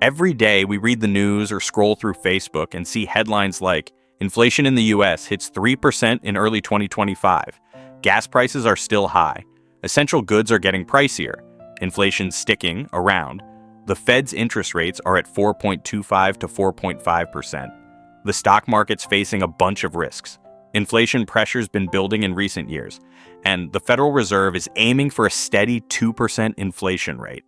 Every day we read the news or scroll through Facebook and see headlines like inflation in the US hits 3% in early 2025. Gas prices are still high. Essential goods are getting pricier. Inflation's sticking around. The Fed's interest rates are at 4.25 to 4.5%. The stock market's facing a bunch of risks. Inflation pressure's been building in recent years, and the Federal Reserve is aiming for a steady 2% inflation rate.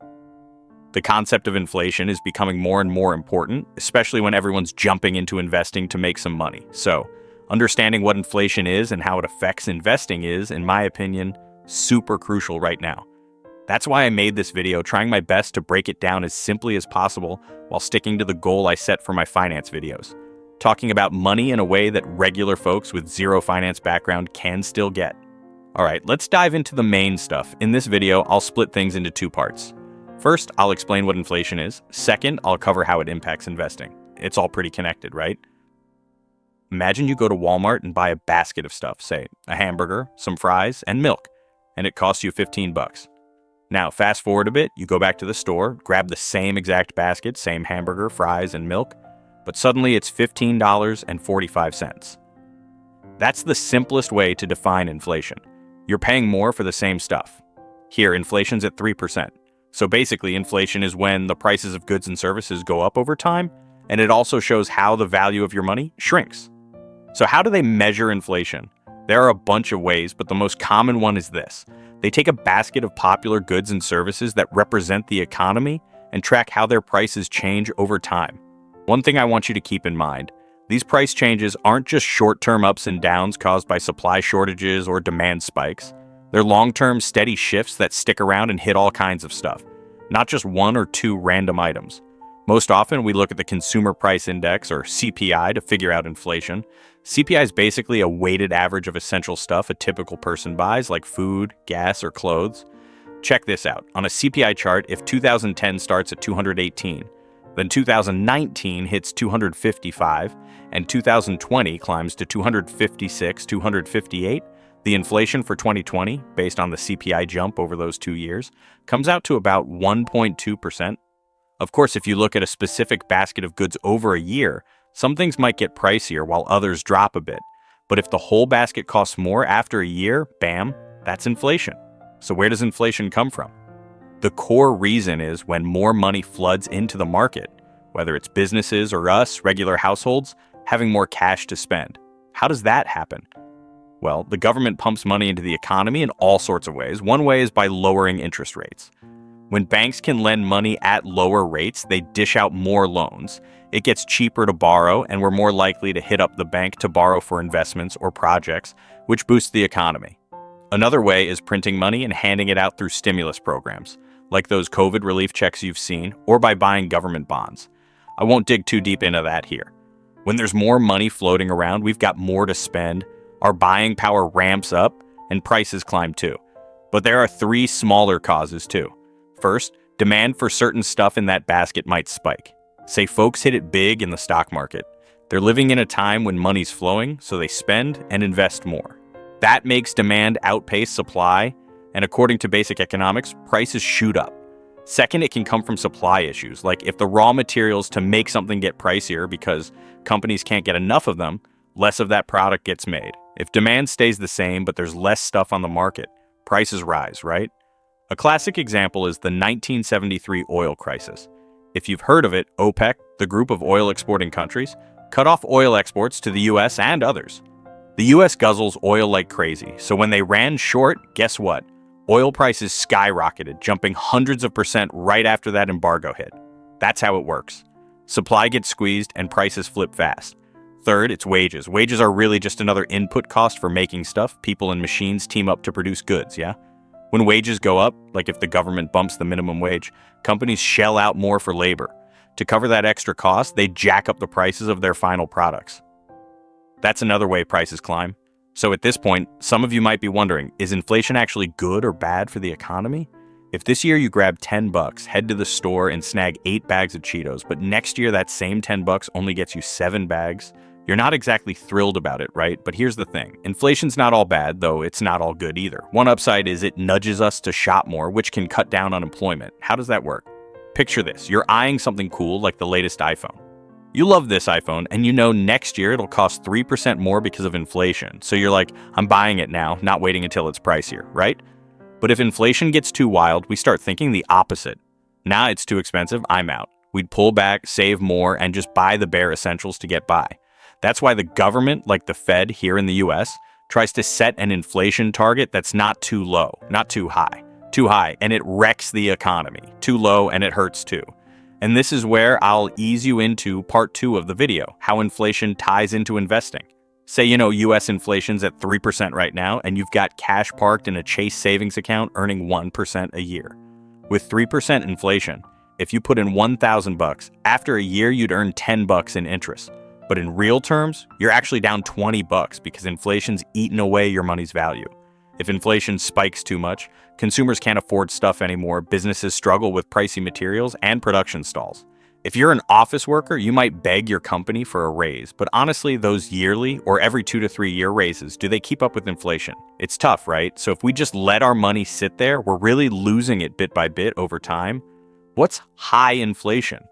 The concept of inflation is becoming more and more important, especially when everyone's jumping into investing to make some money. So, understanding what inflation is and how it affects investing is, in my opinion, super crucial right now. That's why I made this video, trying my best to break it down as simply as possible while sticking to the goal I set for my finance videos. Talking about money in a way that regular folks with zero finance background can still get. Alright, let's dive into the main stuff. In this video, I'll split things into two parts. First, I'll explain what inflation is. Second, I'll cover how it impacts investing. It's all pretty connected, right? Imagine you go to Walmart and buy a basket of stuff, say a hamburger, some fries, and milk, and it costs you 15 bucks. Now, fast forward a bit, you go back to the store, grab the same exact basket, same hamburger, fries, and milk, but suddenly it's $15.45. That's the simplest way to define inflation. You're paying more for the same stuff. Here, inflation's at 3%. So basically, inflation is when the prices of goods and services go up over time, and it also shows how the value of your money shrinks. So how do they measure inflation? There are a bunch of ways, but the most common one is this. They take a basket of popular goods and services that represent the economy and track how their prices change over time. One thing I want you to keep in mind, these price changes aren't just short-term ups and downs caused by supply shortages or demand spikes. They're long-term, steady shifts that stick around and hit all kinds of stuff, not just one or two random items. Most often, we look at the Consumer Price Index, or CPI, to figure out inflation. CPI is basically a weighted average of essential stuff a typical person buys, like food, gas, or clothes. Check this out. On a CPI chart, if 2010 starts at 218, then 2019 hits 255, and 2020 climbs to 256, 258, the inflation for 2020, based on the CPI jump over those 2 years, comes out to about 1.2%. Of course, if you look at a specific basket of goods over a year, some things might get pricier while others drop a bit. But if the whole basket costs more after a year, bam, that's inflation. So where does inflation come from? The core reason is when more money floods into the market, whether it's businesses or us, regular households, having more cash to spend. How does that happen? Well, the government pumps money into the economy in all sorts of ways. One way is by lowering interest rates. When banks can lend money at lower rates, they dish out more loans. It gets cheaper to borrow, and we're more likely to hit up the bank to borrow for investments or projects, which boosts the economy. Another way is printing money and handing it out through stimulus programs, like those COVID relief checks you've seen, or by buying government bonds. I won't dig too deep into that here. When there's more money floating around, we've got more to spend, our buying power ramps up, and prices climb too. But there are three smaller causes too. First, demand for certain stuff in that basket might spike. Say folks hit it big in the stock market. They're living in a time when money's flowing, so they spend and invest more. That makes demand outpace supply, and according to basic economics, prices shoot up. Second, it can come from supply issues, like if the raw materials to make something get pricier because companies can't get enough of them, less of that product gets made. If demand stays the same but there's less stuff on the market, prices rise, right? A classic example is the 1973 oil crisis. If you've heard of it, OPEC, the group of oil exporting countries, cut off oil exports to the US and others. The US guzzles oil like crazy, so when they ran short, guess what? Oil prices skyrocketed, jumping hundreds of percent right after that embargo hit. That's how it works. Supply gets squeezed and prices flip fast. Third, it's wages. Wages are really just another input cost for making stuff. People and machines team up to produce goods, yeah? When wages go up, like if the government bumps the minimum wage, companies shell out more for labor. To cover that extra cost, they jack up the prices of their final products. That's another way prices climb. So at this point, some of you might be wondering, is inflation actually good or bad for the economy? If this year you grab 10 bucks, head to the store and snag 8 bags of Cheetos, but next year that same 10 bucks only gets you 7 bags, you're not exactly thrilled about it, right? But here's the thing. Inflation's not all bad, though it's not all good either. One upside is it nudges us to shop more, which can cut down unemployment. How does that work? Picture this, you're eyeing something cool like the latest iPhone. You love this iPhone, and you know next year it'll cost 3% more because of inflation. So you're like, I'm buying it now, not waiting until it's pricier, right? But if inflation gets too wild, we start thinking the opposite. Nah, it's too expensive, I'm out. We'd pull back, save more, and just buy the bare essentials to get by. That's why the government, like the Fed here in the US, tries to set an inflation target that's not too low, not too high. Too high, and it wrecks the economy. Too low, and it hurts too. And this is where I'll ease you into part 2 of the video, how inflation ties into investing. Say, US inflation's at 3% right now, and you've got cash parked in a Chase savings account earning 1% a year. With 3% inflation, if you put in $1,000, after a year you'd earn $10 in interest. But in real terms, you're actually down $20 because inflation's eaten away your money's value. If inflation spikes too much, consumers can't afford stuff anymore, businesses struggle with pricey materials, and production stalls. If you're an office worker, you might beg your company for a raise, but honestly, those yearly or every 2 to 3 year raises, do they keep up with inflation? It's tough, right? So if we just let our money sit there, we're really losing it bit by bit over time. What's high inflation?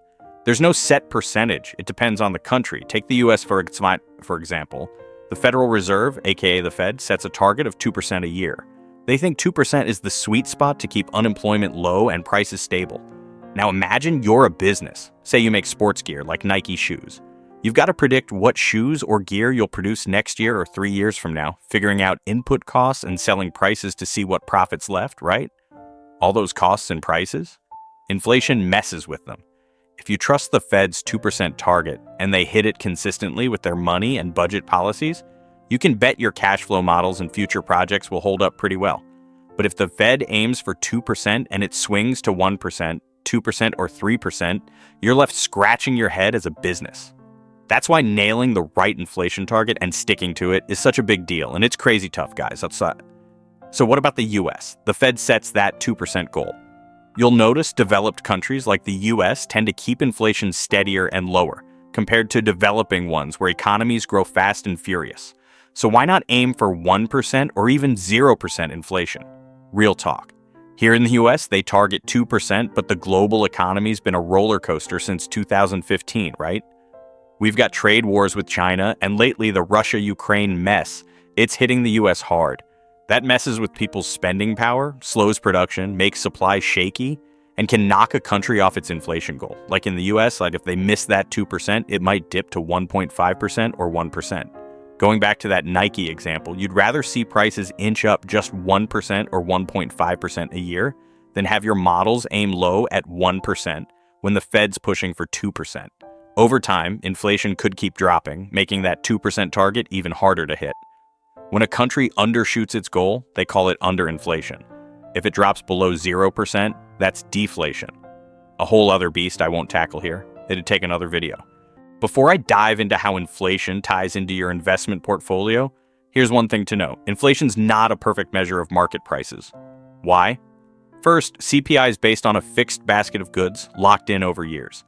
There's no set percentage. It depends on the country. Take the US for example. The Federal Reserve, aka the Fed, sets a target of 2% a year. They think 2% is the sweet spot to keep unemployment low and prices stable. Now imagine you're a business. Say you make sports gear like Nike shoes. You've got to predict what shoes or gear you'll produce next year or 3 years from now, figuring out input costs and selling prices to see what profit's left, right? All those costs and prices? Inflation messes with them. If you trust the Fed's 2% target and they hit it consistently with their money and budget policies, you can bet your cash flow models and future projects will hold up pretty well. But if the Fed aims for 2% and it swings to 1%, 2%, or 3%, you're left scratching your head as a business. That's why nailing the right inflation target and sticking to it is such a big deal, and it's crazy tough, guys. So what about the US? The Fed sets that 2% goal. You'll notice developed countries like the US tend to keep inflation steadier and lower, compared to developing ones where economies grow fast and furious. So why not aim for 1% or even 0% inflation? Real talk. Here in the US, they target 2%, but the global economy's been a roller coaster since 2015, right? We've got trade wars with China, and lately the Russia-Ukraine mess, it's hitting the US hard. That messes with people's spending power, slows production, makes supply shaky, and can knock a country off its inflation goal. Like in the US, if they miss that 2%, it might dip to 1.5% or 1%. Going back to that Nike example, you'd rather see prices inch up just 1% or 1.5% a year than have your models aim low at 1% when the Fed's pushing for 2%. Over time, inflation could keep dropping, making that 2% target even harder to hit. When a country undershoots its goal, they call it underinflation. If it drops below 0%, that's deflation. A whole other beast I won't tackle here. It'd take another video. Before I dive into how inflation ties into your investment portfolio, here's one thing to know. Inflation's not a perfect measure of market prices. Why? First, CPI is based on a fixed basket of goods locked in over years.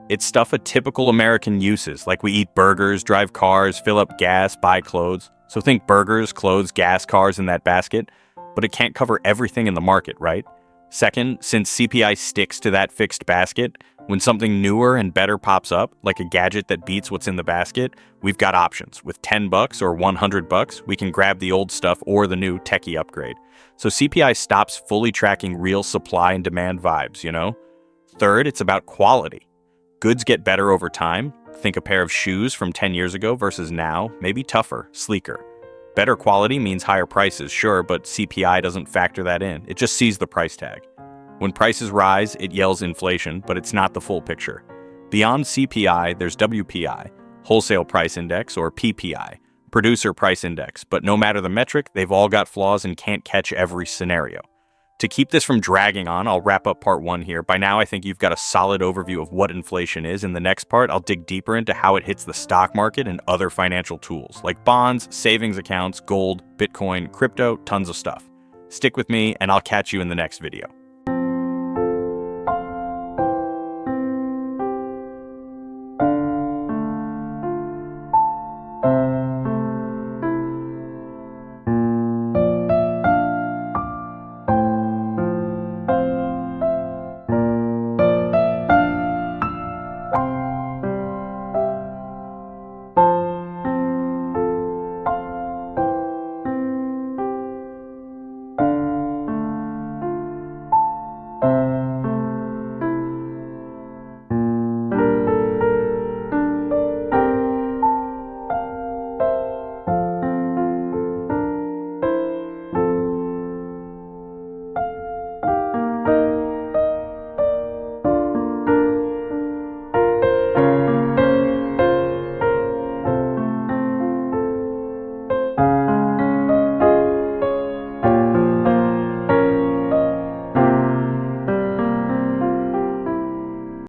It's stuff a typical American uses, like we eat burgers, drive cars, fill up gas, buy clothes. So think burgers, clothes, gas, cars in that basket, but it can't cover everything in the market, right? Second, since CPI sticks to that fixed basket, when something newer and better pops up, like a gadget that beats what's in the basket, we've got options. With $10 or $100, we can grab the old stuff or the new techie upgrade. So CPI stops fully tracking real supply and demand vibes, Third, it's about quality. Goods get better over time. Think a pair of shoes from 10 years ago versus now, maybe tougher, sleeker. Better quality means higher prices, sure, but CPI doesn't factor that in. It just sees the price tag. When prices rise, it yells inflation, but it's not the full picture. Beyond CPI, there's WPI, Wholesale Price Index, or PPI, Producer Price Index, but no matter the metric, they've all got flaws and can't catch every scenario. To keep this from dragging on, I'll wrap up part 1 here. By now, I think you've got a solid overview of what inflation is. In the next part, I'll dig deeper into how it hits the stock market and other financial tools, like bonds, savings accounts, gold, Bitcoin, crypto, tons of stuff. Stick with me, and I'll catch you in the next video.